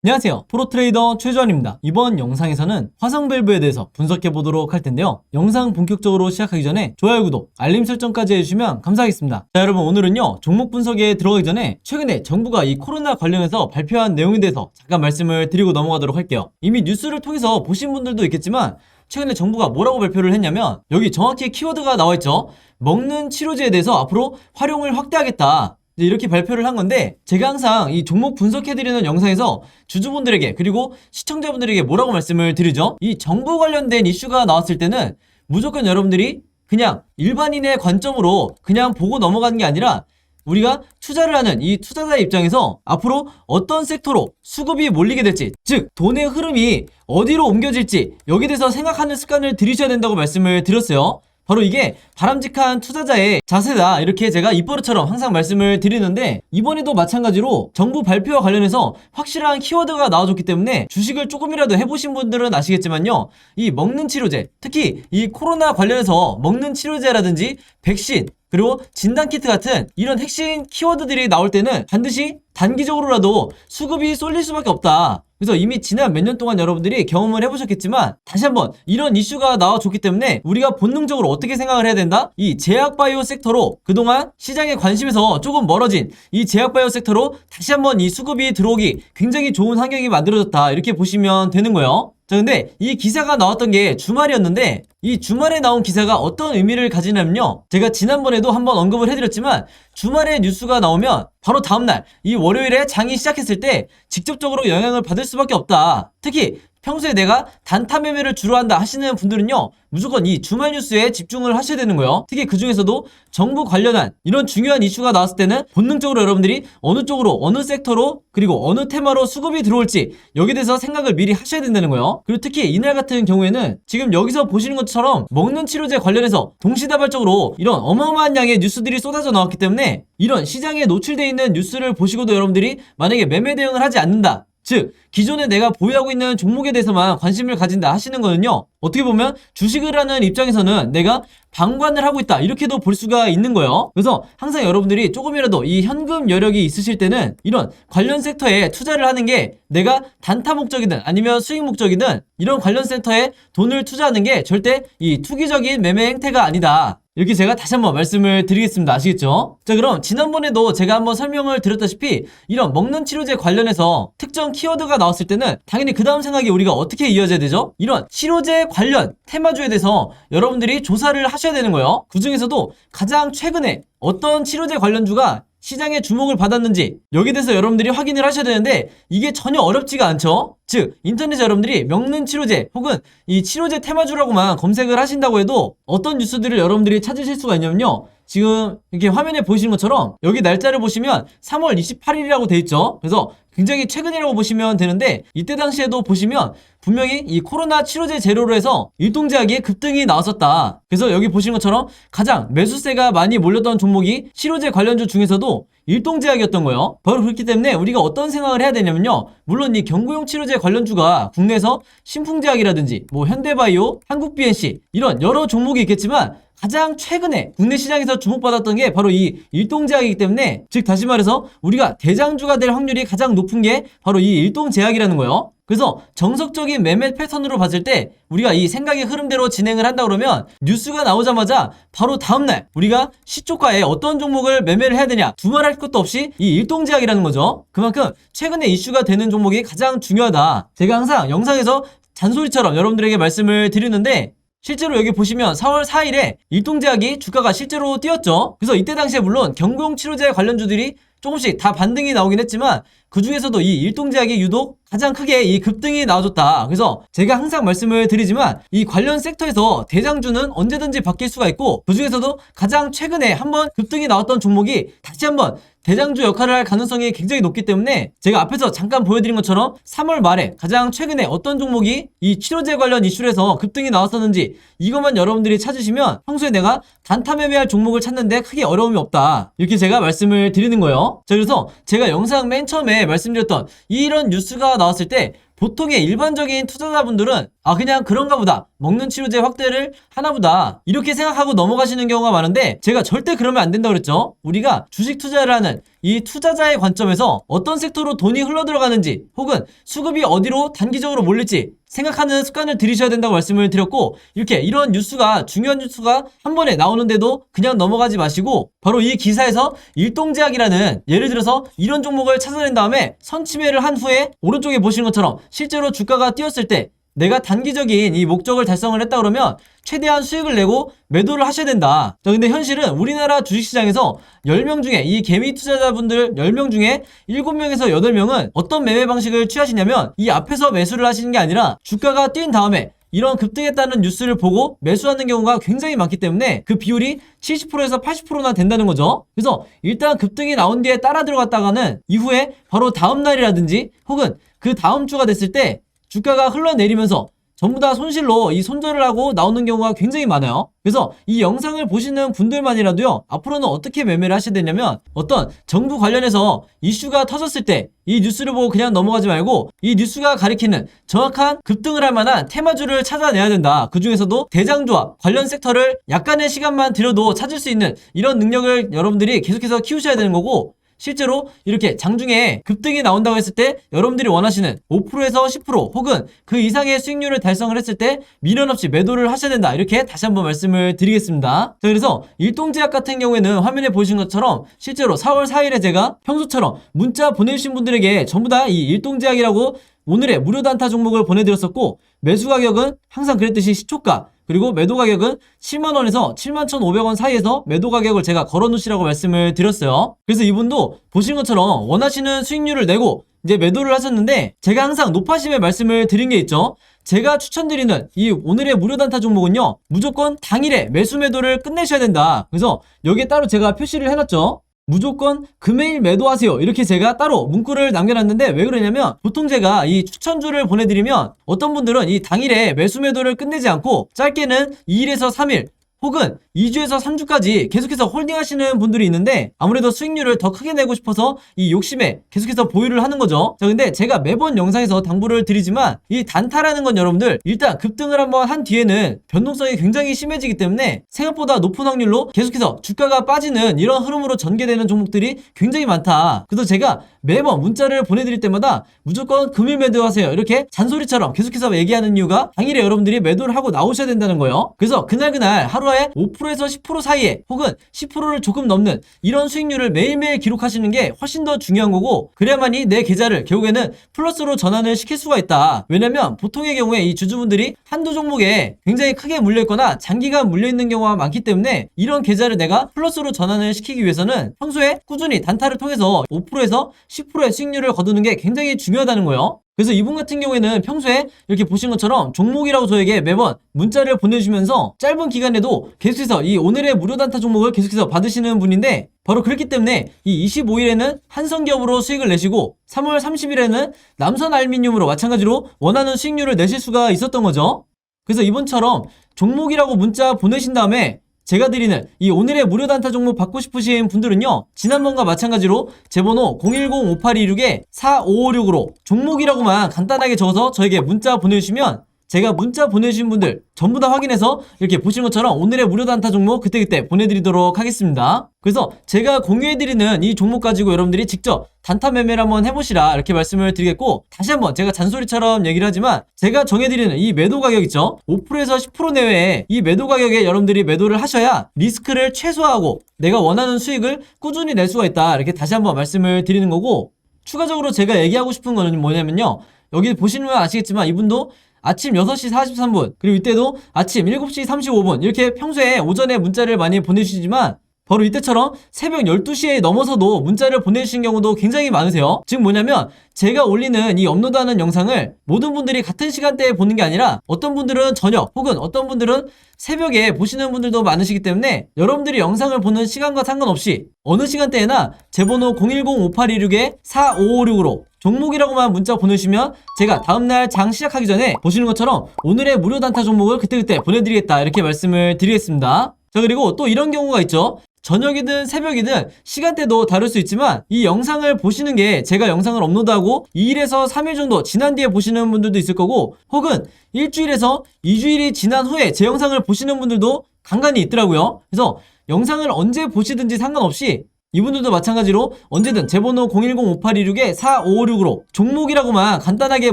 안녕하세요. 프로트레이더 최주환입니다. 이번 영상에서는 화성밸브에 대해서 분석해 보도록 할 텐데요. 영상 본격적으로 시작하기 전에 좋아요, 구독, 알림 설정까지 해주시면 감사하겠습니다. 자, 여러분, 오늘은요, 종목 분석에 들어가기 전에 최근에 정부가 이 코로나 관련해서 발표한 내용에 대해서 잠깐 말씀을 드리고 넘어가도록 할게요. 이미 뉴스를 통해서 보신 분들도 있겠지만 최근에 정부가 뭐라고 발표를 했냐면 여기 정확히 키워드가 나와있죠. 먹는 치료제에 대해서 앞으로 활용을 확대하겠다. 이렇게 발표를 한 건데, 제가 항상 이 종목 분석해드리는 영상에서 주주분들에게 그리고 시청자분들에게 뭐라고 말씀을 드리죠? 이 정부 관련된 이슈가 나왔을 때는 무조건 여러분들이 그냥 일반인의 관점으로 그냥 보고 넘어가는 게 아니라 우리가 투자를 하는 이 투자자의 입장에서 앞으로 어떤 섹터로 수급이 몰리게 될지, 즉 돈의 흐름이 어디로 옮겨질지 여기에 대해서 생각하는 습관을 들이셔야 된다고 말씀을 드렸어요. 바로 이게 바람직한 투자자의 자세다, 이렇게 제가 입버릇처럼 항상 말씀을 드리는데, 이번에도 마찬가지로 정부 발표와 관련해서 확실한 키워드가 나와줬기 때문에 주식을 조금이라도 해보신 분들은 아시겠지만요, 이 먹는 치료제, 특히 이 코로나 관련해서 먹는 치료제라든지 백신, 그리고 진단키트 같은 이런 핵심 키워드들이 나올 때는 반드시 단기적으로라도 수급이 쏠릴 수밖에 없다. 그래서 이미 지난 몇 년 동안 여러분들이 경험을 해보셨겠지만 다시 한번 이런 이슈가 나와줬기 때문에 우리가 본능적으로 어떻게 생각을 해야 된다? 이 제약바이오 섹터로, 그동안 시장의 관심에서 조금 멀어진 이 제약바이오 섹터로 다시 한번 이 수급이 들어오기 굉장히 좋은 환경이 만들어졌다, 이렇게 보시면 되는 거예요. 자, 근데 이 기사가 나왔던 게 주말이었는데, 이 주말에 나온 기사가 어떤 의미를 가지냐면요, 제가 지난번에도 한번 언급을 해드렸지만 주말에 뉴스가 나오면 바로 다음날 이 월요일에 장이 시작했을 때 직접적으로 영향을 받을 수밖에 없다. 특히 평소에 내가 단타 매매를 주로 한다 하시는 분들은요, 무조건 이 주말 뉴스에 집중을 하셔야 되는 거예요. 특히 그 중에서도 정부 관련한 이런 중요한 이슈가 나왔을 때는 본능적으로 여러분들이 어느 쪽으로, 어느 섹터로, 그리고 어느 테마로 수급이 들어올지 여기에 대해서 생각을 미리 하셔야 된다는 거예요. 그리고 특히 이날 같은 경우에는 지금 여기서 보시는 것처럼 먹는 치료제 관련해서 동시다발적으로 이런 어마어마한 양의 뉴스들이 쏟아져 나왔기 때문에 이런 시장에 노출되어 있는 뉴스를 보시고도 여러분들이 만약에 매매 대응을 하지 않는다, 즉 기존에 내가 보유하고 있는 종목에 대해서만 관심을 가진다 하시는 거는요, 어떻게 보면 주식을 하는 입장에서는 내가 방관을 하고 있다, 이렇게도 볼 수가 있는 거예요. 그래서 항상 여러분들이 조금이라도 이 현금 여력이 있으실 때는 이런 관련 섹터에 투자를 하는 게, 내가 단타 목적이든 아니면 수익 목적이든 이런 관련 섹터에 돈을 투자하는 게 절대 이 투기적인 매매 행태가 아니다, 이렇게 제가 다시 한번 말씀을 드리겠습니다. 아시겠죠? 자, 그럼 지난번에도 제가 한번 설명을 드렸다시피 이런 먹는 치료제 관련해서 특정 키워드가 나왔을 때는 당연히 그 다음 생각이 우리가 어떻게 이어져야 되죠? 이런 치료제 관련 테마주에 대해서 여러분들이 조사를 하셔야 되는 거예요. 그 중에서도 가장 최근에 어떤 치료제 관련주가 시장의 주목을 받았는지 여기에 대해서 여러분들이 확인을 하셔야 되는데, 이게 전혀 어렵지가 않죠. 즉 인터넷에 여러분들이 먹는 치료제 혹은 이 치료제 테마주라고만 검색을 하신다고 해도 어떤 뉴스들을 여러분들이 찾으실 수가 있냐면요, 지금 이렇게 화면에 보이시는 것처럼 여기 날짜를 보시면 3월 28일이라고 돼 있죠. 그래서 굉장히 최근이라고 보시면 되는데, 이때 당시에도 보시면 분명히 이 코로나 치료제 재료로 해서 일동제약의 급등이 나왔었다. 그래서 여기 보시는 것처럼 가장 매수세가 많이 몰렸던 종목이 치료제 관련주 중에서도 일동제약이었던 거예요. 바로 그렇기 때문에 우리가 어떤 생각을 해야 되냐면요, 물론 이 경구용 치료제 관련주가 국내에서 신풍제약이라든지 뭐 현대바이오, 한국BNC 이런 여러 종목이 있겠지만 가장 최근에 국내 시장에서 주목받았던 게 바로 이 일동제약이기 때문에, 즉 다시 말해서 우리가 대장주가 될 확률이 가장 높은 게 바로 이 일동제약이라는 거예요. 그래서 정석적인 매매 패턴으로 봤을 때 우리가 이 생각의 흐름대로 진행을 한다 그러면 뉴스가 나오자마자 바로 다음날 우리가 시초가에 어떤 종목을 매매를 해야 되냐 두말할 것도 없이 이 일동제약이라는 거죠. 그만큼 최근에 이슈가 되는 종목이 가장 중요하다. 제가 항상 영상에서 잔소리처럼 여러분들에게 말씀을 드리는데, 실제로 여기 보시면 4월 4일에 일동제약이 주가가 실제로 뛰었죠. 그래서 이때 당시에 물론 경구용 치료제 관련주들이 조금씩 다 반등이 나오긴 했지만 그 중에서도 이 일동제약이 유독 가장 크게 이 급등이 나와줬다. 그래서 제가 항상 말씀을 드리지만 이 관련 섹터에서 대장주는 언제든지 바뀔 수가 있고, 그 중에서도 가장 최근에 한번 급등이 나왔던 종목이 다시 한번 대장주 역할을 할 가능성이 굉장히 높기 때문에 제가 앞에서 잠깐 보여드린 것처럼 3월 말에 가장 최근에 어떤 종목이 이 치료제 관련 이슈에서 급등이 나왔었는지 이것만 여러분들이 찾으시면 평소에 내가 단타 매매할 종목을 찾는데 크게 어려움이 없다, 이렇게 제가 말씀을 드리는 거예요. 자, 그래서 제가 영상 맨 처음에 전에 말씀드렸던 이런 뉴스가 나왔을 때 보통의 일반적인 투자자분들은 그냥 그런가 보다, 먹는 치료제 확대를 하나보다, 이렇게 생각하고 넘어가시는 경우가 많은데, 제가 절대 그러면 안 된다고 그랬죠. 우리가 주식 투자를 하는 이 투자자의 관점에서 어떤 섹터로 돈이 흘러들어가는지, 혹은 수급이 어디로 단기적으로 몰릴지 생각하는 습관을 들이셔야 된다고 말씀을 드렸고, 이런 뉴스가, 중요한 뉴스가 한 번에 나오는데도 그냥 넘어가지 마시고, 바로 이 기사에서 일동제약이라는, 예를 들어서 이런 종목을 찾아낸 다음에 선침해를 한 후에 오른쪽에 보시는 것처럼 실제로 주가가 뛰었을 때 내가 단기적인 이 목적을 달성을 했다 그러면 최대한 수익을 내고 매도를 하셔야 된다. 자, 근데 현실은 우리나라 주식시장에서 10명 중에, 이 개미 투자자분들 10명 중에 7명에서 8명은 어떤 매매 방식을 취하시냐면, 이 앞에서 매수를 하시는 게 아니라 주가가 뛴 다음에 이런 급등했다는 뉴스를 보고 매수하는 경우가 굉장히 많기 때문에 그 비율이 70%에서 80%나 된다는 거죠. 그래서 일단 급등이 나온 뒤에 따라 들어갔다가는 이후에 바로 다음 날이라든지 혹은 그 다음 주가 됐을 때 주가가 흘러내리면서 전부 다 손실로 이 손절을 하고 나오는 경우가 굉장히 많아요. 그래서 이 영상을 보시는 분들만이라도요, 앞으로는 어떻게 매매를 하셔야 되냐면, 어떤 정부 관련해서 이슈가 터졌을 때 이 뉴스를 보고 그냥 넘어가지 말고 이 뉴스가 가리키는 정확한 급등을 할 만한 테마주를 찾아내야 된다. 그 중에서도 대장주와 관련 섹터를 약간의 시간만 들여도 찾을 수 있는 이런 능력을 여러분들이 계속해서 키우셔야 되는 거고, 실제로 이렇게 장중에 급등이 나온다고 했을 때 여러분들이 원하시는 5%에서 10% 혹은 그 이상의 수익률을 달성을 했을 때 미련 없이 매도를 하셔야 된다. 이렇게 다시 한번 말씀을 드리겠습니다. 자, 그래서 일동제약 같은 경우에는 화면에 보신 것처럼 실제로 4월 4일에 제가 평소처럼 문자 보내주신 분들에게 전부 다 이 일동제약이라고 오늘의 무료 단타 종목을 보내드렸었고, 매수 가격은 항상 그랬듯이 시초가, 그리고 매도 가격은 7만원에서 71,500원 사이에서 매도 가격을 제가 걸어놓으시라고 말씀을 드렸어요. 그래서 이분도 보신 것처럼 원하시는 수익률을 내고 이제 매도를 하셨는데, 제가 항상 높아심에 말씀을 드린 게 있죠. 제가 추천드리는 이 오늘의 무료 단타 종목은요, 무조건 당일에 매수 매도를 끝내셔야 된다. 그래서 여기에 따로 제가 표시를 해놨죠. 무조건 금요일 매도하세요. 이렇게 제가 따로 문구를 남겨놨는데, 왜 그러냐면 보통 제가 이 추천주를 보내드리면 어떤 분들은 이 당일에 매수 매도를 끝내지 않고 짧게는 2일에서 3일 혹은 2주에서 3주까지 계속해서 홀딩하시는 분들이 있는데, 아무래도 수익률을 더 크게 내고 싶어서 이 욕심에 계속해서 보유를 하는 거죠. 자, 근데 제가 매번 영상에서 당부를 드리지만 이 단타라는 건 여러분들 일단 급등을 한번 한 뒤에는 변동성이 굉장히 심해지기 때문에 생각보다 높은 확률로 계속해서 주가가 빠지는 이런 흐름으로 전개되는 종목들이 굉장히 많다. 그래서 제가 매번 문자를 보내드릴 때마다 무조건 금일 매도하세요 이렇게 잔소리처럼 계속해서 얘기하는 이유가, 당일에 여러분들이 매도를 하고 나오셔야 된다는 거예요. 그래서 그날 하루에 5%에서 10% 사이에 혹은 10%를 조금 넘는 이런 수익률을 매일매일 기록하시는 게 훨씬 더 중요한 거고, 그래야만이 내 계좌를 결국에는 플러스로 전환을 시킬 수가 있다. 왜냐면 보통의 경우에 이 주주분들이 한두 종목에 굉장히 크게 물려있거나 장기간 물려있는 경우가 많기 때문에, 이런 계좌를 내가 플러스로 전환을 시키기 위해서는 평소에 꾸준히 단타를 통해서 5%에서 10%의 수익률을 거두는 게 굉장히 중요하다는 거예요. 그래서 이분 같은 경우에는 평소에 이렇게 보신 것처럼 종목이라고 저에게 매번 문자를 보내주면서 짧은 기간에도 계속해서 이 오늘의 무료 단타 종목을 계속해서 받으시는 분인데, 바로 그렇기 때문에 이 25일에는 한성기업으로 수익을 내시고 3월 30일에는 남선알미늄으로 마찬가지로 원하는 수익률을 내실 수가 있었던 거죠. 그래서 이분처럼 종목이라고 문자 보내신 다음에 제가 드리는 이 오늘의 무료 단타 종목 받고 싶으신 분들은요, 지난번과 마찬가지로 제 번호 010-5826-4556으로 종목이라고만 간단하게 적어서 저에게 문자 보내주시면 제가 문자 보내주신 분들 전부 다 확인해서 이렇게 보시는 것처럼 오늘의 무료 단타 종목 그때그때 보내드리도록 하겠습니다. 그래서 제가 공유해드리는 이 종목 가지고 여러분들이 직접 단타 매매를 한번 해보시라 이렇게 말씀을 드리겠고, 다시 한번 제가 잔소리처럼 얘기를 하지만 제가 정해드리는 이 매도 가격 있죠, 5%에서 10% 내외에 이 매도 가격에 여러분들이 매도를 하셔야 리스크를 최소화하고 내가 원하는 수익을 꾸준히 낼 수가 있다. 이렇게 다시 한번 말씀을 드리는 거고, 추가적으로 제가 얘기하고 싶은 거는 뭐냐면요, 여기 보시면 아시겠지만 이분도 아침 6시 43분 그리고 이때도 아침 7시 35분 이렇게 평소에 오전에 문자를 많이 보내주시지만, 바로 이때처럼 새벽 12시에 넘어서도 문자를 보내주신 경우도 굉장히 많으세요. 즉 뭐냐면 제가 올리는 이 업로드하는 영상을 모든 분들이 같은 시간대에 보는 게 아니라 어떤 분들은 저녁 혹은 어떤 분들은 새벽에 보시는 분들도 많으시기 때문에, 여러분들이 영상을 보는 시간과 상관없이 어느 시간대에나 제 번호 010-5826-4556으로 종목이라고만 문자 보내주시면 제가 다음날 장 시작하기 전에 보시는 것처럼 오늘의 무료 단타 종목을 그때그때 보내드리겠다 이렇게 말씀을 드리겠습니다. 자, 그리고 또 이런 경우가 있죠. 저녁이든 새벽이든 시간대도 다를 수 있지만 이 영상을 보시는 게 제가 영상을 업로드하고 2일에서 3일 정도 지난 뒤에 보시는 분들도 있을 거고 혹은 일주일에서 2주일이 지난 후에 제 영상을 보시는 분들도 간간히 있더라고요. 그래서 영상을 언제 보시든지 상관없이 이분들도 마찬가지로 언제든 제 번호 010-5826-4556으로 종목이라고만 간단하게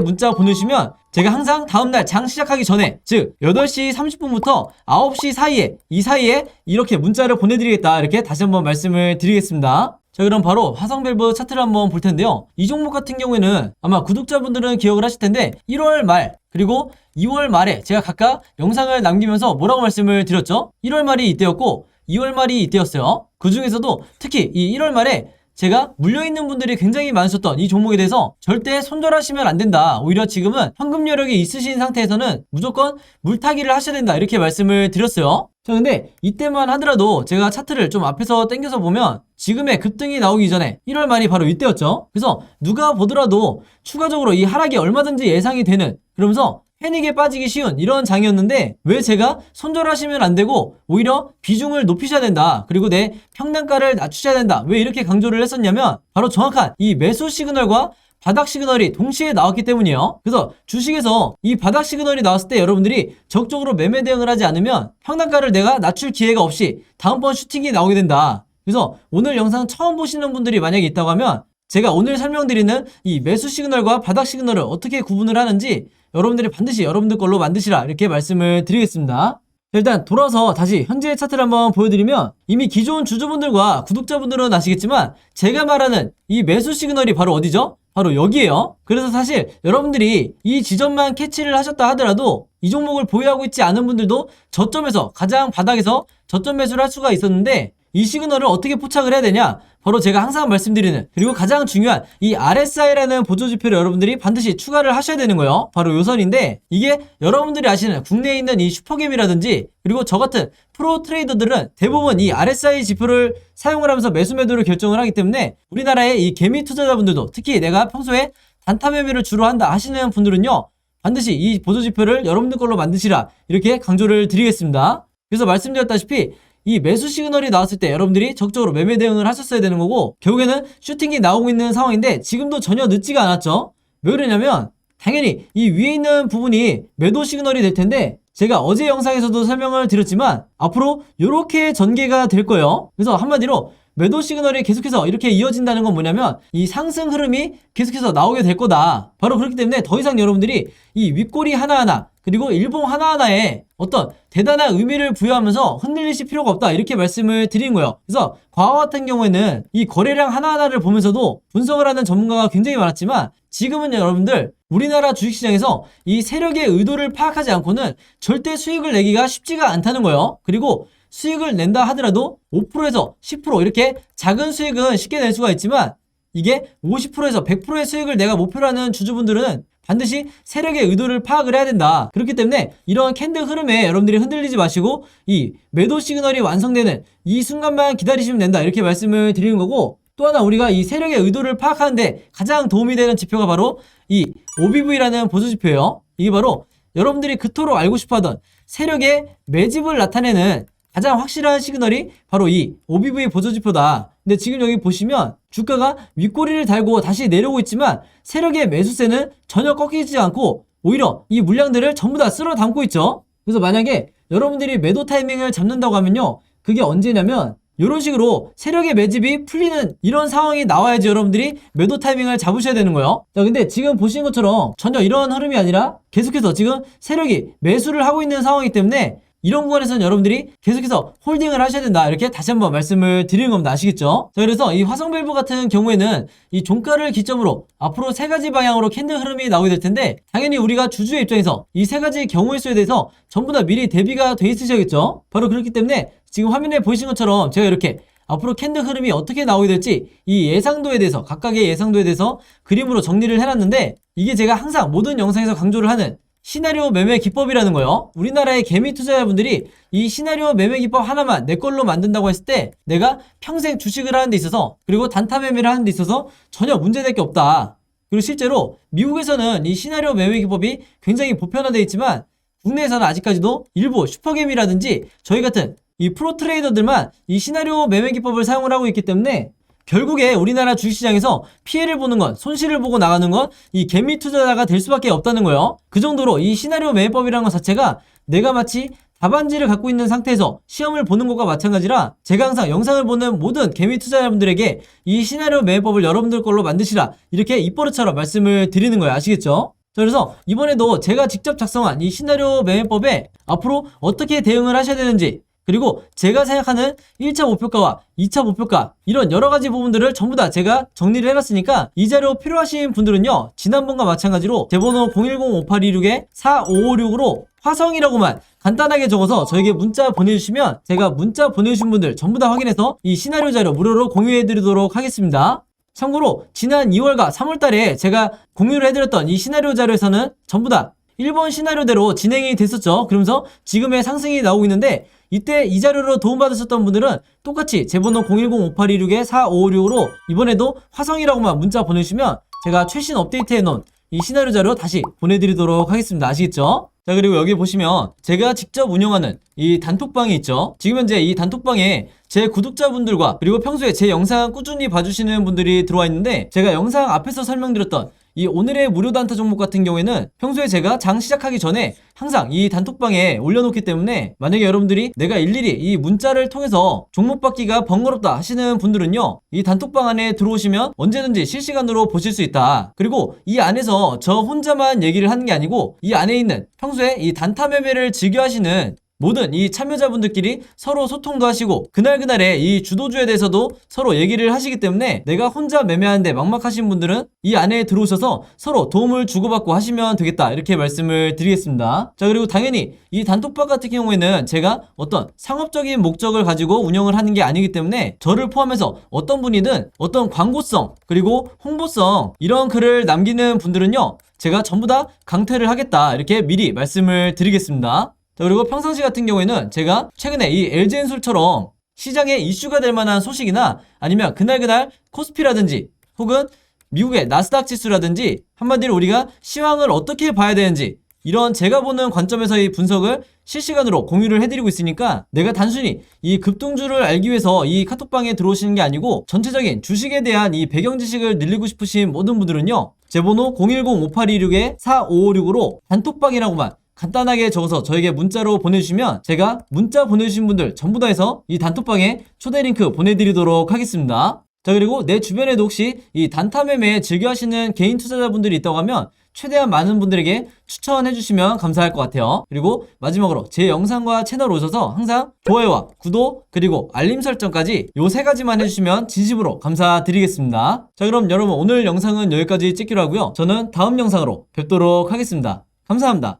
문자 보내주시면 제가 항상 다음날 장 시작하기 전에 즉 8시 30분부터 9시 사이에 이 사이에 이렇게 문자를 보내드리겠다 이렇게 다시 한번 말씀을 드리겠습니다. 자, 그럼 바로 화성밸브 차트를 한번 볼 텐데요. 이 종목 같은 경우에는 아마 구독자분들은 기억을 하실 텐데 1월 말 그리고 2월 말에 제가 각각 영상을 남기면서 뭐라고 말씀을 드렸죠? 1월 말이 이때였고 2월 말이 이때였어요. 그 중에서도 특히 이 1월 말에 제가 물려있는 분들이 굉장히 많으셨던 이 종목에 대해서 절대 손절하시면 안 된다. 오히려 지금은 현금 여력이 있으신 상태에서는 무조건 물타기를 하셔야 된다. 이렇게 말씀을 드렸어요. 자, 근데 이때만 하더라도 제가 차트를 좀 앞에서 당겨서 보면 지금의 급등이 나오기 전에 1월 말이 바로 이때였죠. 그래서 누가 보더라도 추가적으로 이 하락이 얼마든지 예상이 되는 그러면서 패닉에 빠지기 쉬운 이런 장이었는데 왜 제가 손절하시면 안 되고 오히려 비중을 높이셔야 된다. 그리고 내 평단가를 낮추셔야 된다. 왜 이렇게 강조를 했었냐면 바로 정확한 이 매수 시그널과 바닥 시그널이 동시에 나왔기 때문이에요. 그래서 주식에서 이 바닥 시그널이 나왔을 때 여러분들이 적극적으로 매매 대응을 하지 않으면 평단가를 내가 낮출 기회가 없이 다음번 슈팅이 나오게 된다. 그래서 오늘 영상 처음 보시는 분들이 만약에 있다고 하면 제가 오늘 설명드리는 이 매수 시그널과 바닥 시그널을 어떻게 구분을 하는지 여러분들이 반드시 여러분들 걸로 만드시라 이렇게 말씀을 드리겠습니다. 일단 돌아서 다시 현재 차트를 한번 보여드리면 이미 기존 주주분들과 구독자분들은 아시겠지만 제가 말하는 이 매수 시그널이 바로 어디죠? 바로 여기에요. 그래서 사실 여러분들이 이 지점만 캐치를 하셨다 하더라도 이 종목을 보유하고 있지 않은 분들도 저점에서 가장 바닥에서 저점 매수를 할 수가 있었는데 이 시그널을 어떻게 포착을 해야 되냐? 바로 제가 항상 말씀드리는 그리고 가장 중요한 이 RSI라는 보조지표를 여러분들이 반드시 추가를 하셔야 되는 거예요. 바로 요선인데 이게 여러분들이 아시는 국내에 있는 이 슈퍼겜이라든지 그리고 저 같은 프로 트레이더들은 대부분 이 RSI 지표를 사용을 하면서 매수 매도를 결정을 하기 때문에 우리나라의 이 개미 투자자분들도 특히 내가 평소에 단타 매매를 주로 한다 하시는 분들은요 반드시 이 보조지표를 여러분들 걸로 만드시라 이렇게 강조를 드리겠습니다. 그래서 말씀드렸다시피 이 매수 시그널이 나왔을 때 여러분들이 적극적으로 매매 대응을 하셨어야 되는 거고 결국에는 슈팅이 나오고 있는 상황인데 지금도 전혀 늦지가 않았죠. 왜 그러냐면 당연히 이 위에 있는 부분이 매도 시그널이 될 텐데 제가 어제 영상에서도 설명을 드렸지만 앞으로 이렇게 전개가 될 거예요. 그래서 한마디로 매도 시그널이 계속해서 이렇게 이어진다는 건 뭐냐면 이 상승 흐름이 계속해서 나오게 될 거다. 바로 그렇기 때문에 더 이상 여러분들이 이 윗꼬리 하나하나 그리고 일봉 하나하나에 어떤 대단한 의미를 부여하면서 흔들리실 필요가 없다 이렇게 말씀을 드린 거예요. 그래서 과거 같은 경우에는 이 거래량 하나하나를 보면서도 분석을 하는 전문가가 굉장히 많았지만 지금은 여러분들 우리나라 주식시장에서 이 세력의 의도를 파악하지 않고는 절대 수익을 내기가 쉽지가 않다는 거예요. 그리고 수익을 낸다 하더라도 5%에서 10% 이렇게 작은 수익은 쉽게 낼 수가 있지만 이게 50%에서 100%의 수익을 내가 목표로 하는 주주분들은 반드시 세력의 의도를 파악을 해야 된다. 그렇기 때문에 이런 캔들 흐름에 여러분들이 흔들리지 마시고 이 매도 시그널이 완성되는 이 순간만 기다리시면 된다. 이렇게 말씀을 드리는 거고 또 하나 우리가 이 세력의 의도를 파악하는데 가장 도움이 되는 지표가 바로 이 OBV라는 보조지표예요. 이게 바로 여러분들이 그토록 알고 싶어하던 세력의 매집을 나타내는 가장 확실한 시그널이 바로 이 OBV 보조지표다. 근데 지금 여기 보시면 주가가 윗꼬리를 달고 다시 내려오고 있지만 세력의 매수세는 전혀 꺾이지 않고 오히려 이 물량들을 전부 다 쓸어 담고 있죠. 그래서 만약에 여러분들이 매도 타이밍을 잡는다고 하면요 그게 언제냐면 이런 식으로 세력의 매집이 풀리는 이런 상황이 나와야지 여러분들이 매도 타이밍을 잡으셔야 되는 거예요. 자, 근데 지금 보시는 것처럼 전혀 이런 흐름이 아니라 계속해서 지금 세력이 매수를 하고 있는 상황이기 때문에 이런 구간에서는 여러분들이 계속해서 홀딩을 하셔야 된다 이렇게 다시 한번 말씀을 드리는 겁니다. 아시겠죠? 자, 그래서 이 화성밸브 같은 경우에는 이 종가를 기점으로 앞으로 세 가지 방향으로 캔들 흐름이 나오게 될 텐데 당연히 우리가 주주의 입장에서 이 세 가지 경우의 수에 대해서 전부 다 미리 대비가 돼 있으셔야겠죠? 바로 그렇기 때문에 지금 화면에 보이신 것처럼 제가 이렇게 앞으로 캔들 흐름이 어떻게 나오게 될지 이 예상도에 대해서 각각의 예상도에 대해서 그림으로 정리를 해놨는데 이게 제가 항상 모든 영상에서 강조를 하는 시나리오 매매 기법이라는 거예요. 우리나라의 개미 투자자분들이 이 시나리오 매매 기법 하나만 내 걸로 만든다고 했을 때 내가 평생 주식을 하는 데 있어서 그리고 단타 매매를 하는 데 있어서 전혀 문제될 게 없다. 그리고 실제로 미국에서는 이 시나리오 매매 기법이 굉장히 보편화되어 있지만 국내에서는 아직까지도 일부 슈퍼겜이라든지 저희 같은 이 프로 트레이더들만 이 시나리오 매매 기법을 사용을 하고 있기 때문에 결국에 우리나라 주식시장에서 피해를 보는 건, 손실을 보고 나가는 건 이 개미 투자자가 될 수밖에 없다는 거예요. 그 정도로 이 시나리오 매매법이라는 것 자체가 내가 마치 답안지를 갖고 있는 상태에서 시험을 보는 것과 마찬가지라, 제가 항상 영상을 보는 모든 개미 투자자분들에게 이 시나리오 매매법을 여러분들 걸로 만드시라, 이렇게 입버릇처럼 말씀을 드리는 거예요. 아시겠죠? 자, 그래서 이번에도 제가 직접 작성한 이 시나리오 매매법에 앞으로 어떻게 대응을 하셔야 되는지, 그리고 제가 생각하는 1차 목표가와 2차 목표가, 이런 여러가지 부분들을 전부 다 제가 정리를 해놨으니까 이 자료 필요하신 분들은요, 지난번과 마찬가지로 제 번호 010-5826-4556으로 화성이라고만 간단하게 적어서 저에게 문자 보내주시면 제가 문자 보내주신 분들 전부 다 확인해서 이 시나리오 자료 무료로 공유해드리도록 하겠습니다. 참고로 지난 2월과 3월달에 제가 공유를 해드렸던 이 시나리오 자료에서는 전부 다 1번 시나리오대로 진행이 됐었죠. 그러면서 지금의 상승이 나오고 있는데, 이때 이 자료로 도움받으셨던 분들은 똑같이 제 번호 010-5826-4556으로 이번에도 화성이라고만 문자 보내주시면 제가 최신 업데이트해놓은 이 시나리오 자료 다시 보내드리도록 하겠습니다. 아시겠죠? 자, 그리고 여기 보시면 제가 직접 운영하는 이 단톡방이 있죠. 지금 현재 이 단톡방에 제 구독자분들과 그리고 평소에 제 영상 꾸준히 봐주시는 분들이 들어와 있는데, 제가 영상 앞에서 설명드렸던 이 오늘의 무료 단타 종목 같은 경우에는 평소에 제가 장 시작하기 전에 항상 이 단톡방에 올려놓기 때문에, 만약에 여러분들이 내가 일일이 이 문자를 통해서 종목 받기가 번거롭다 하시는 분들은요, 이 단톡방 안에 들어오시면 언제든지 실시간으로 보실 수 있다. 그리고 이 안에서 저 혼자만 얘기를 하는 게 아니고 이 안에 있는 평소에 이 단타 매매를 즐겨 하시는 모든 이 참여자분들끼리 서로 소통도 하시고 그날그날의 이 주도주에 대해서도 서로 얘기를 하시기 때문에, 내가 혼자 매매하는데 막막하신 분들은 이 안에 들어오셔서 서로 도움을 주고받고 하시면 되겠다, 이렇게 말씀을 드리겠습니다. 자, 그리고 당연히 이 단톡방 같은 경우에는 제가 어떤 상업적인 목적을 가지고 운영을 하는 게 아니기 때문에 저를 포함해서 어떤 분이든 어떤 광고성 그리고 홍보성 이런 글을 남기는 분들은요, 제가 전부 다 강퇴를 하겠다, 이렇게 미리 말씀을 드리겠습니다. 자, 그리고 평상시 같은 경우에는 제가 최근에 이 LG엔솔처럼 시장에 이슈가 될 만한 소식이나 아니면 그날그날 코스피라든지 혹은 미국의 나스닥 지수라든지, 한마디로 우리가 시황을 어떻게 봐야 되는지, 이런 제가 보는 관점에서의 분석을 실시간으로 공유를 해드리고 있으니까, 내가 단순히 이 급등주를 알기 위해서 이 카톡방에 들어오시는 게 아니고 전체적인 주식에 대한 이 배경 지식을 늘리고 싶으신 모든 분들은요, 제 번호 010-5826-4556으로 단톡방이라고만 간단하게 적어서 저에게 문자로 보내주시면 제가 문자 보내주신 분들 전부 다 해서 이 단톡방에 초대 링크 보내드리도록 하겠습니다. 자, 그리고 내 주변에도 혹시 이 단타 매매 즐겨 하시는 개인 투자자분들이 있다고 하면 최대한 많은 분들에게 추천해 주시면 감사할 것 같아요. 그리고 마지막으로 제 영상과 채널 오셔서 항상 좋아요와 구독 그리고 알림 설정까지 요 세 가지만 해주시면 진심으로 감사드리겠습니다. 자, 그럼 여러분 오늘 영상은 여기까지 찍기로 하고요. 저는 다음 영상으로 뵙도록 하겠습니다. 감사합니다.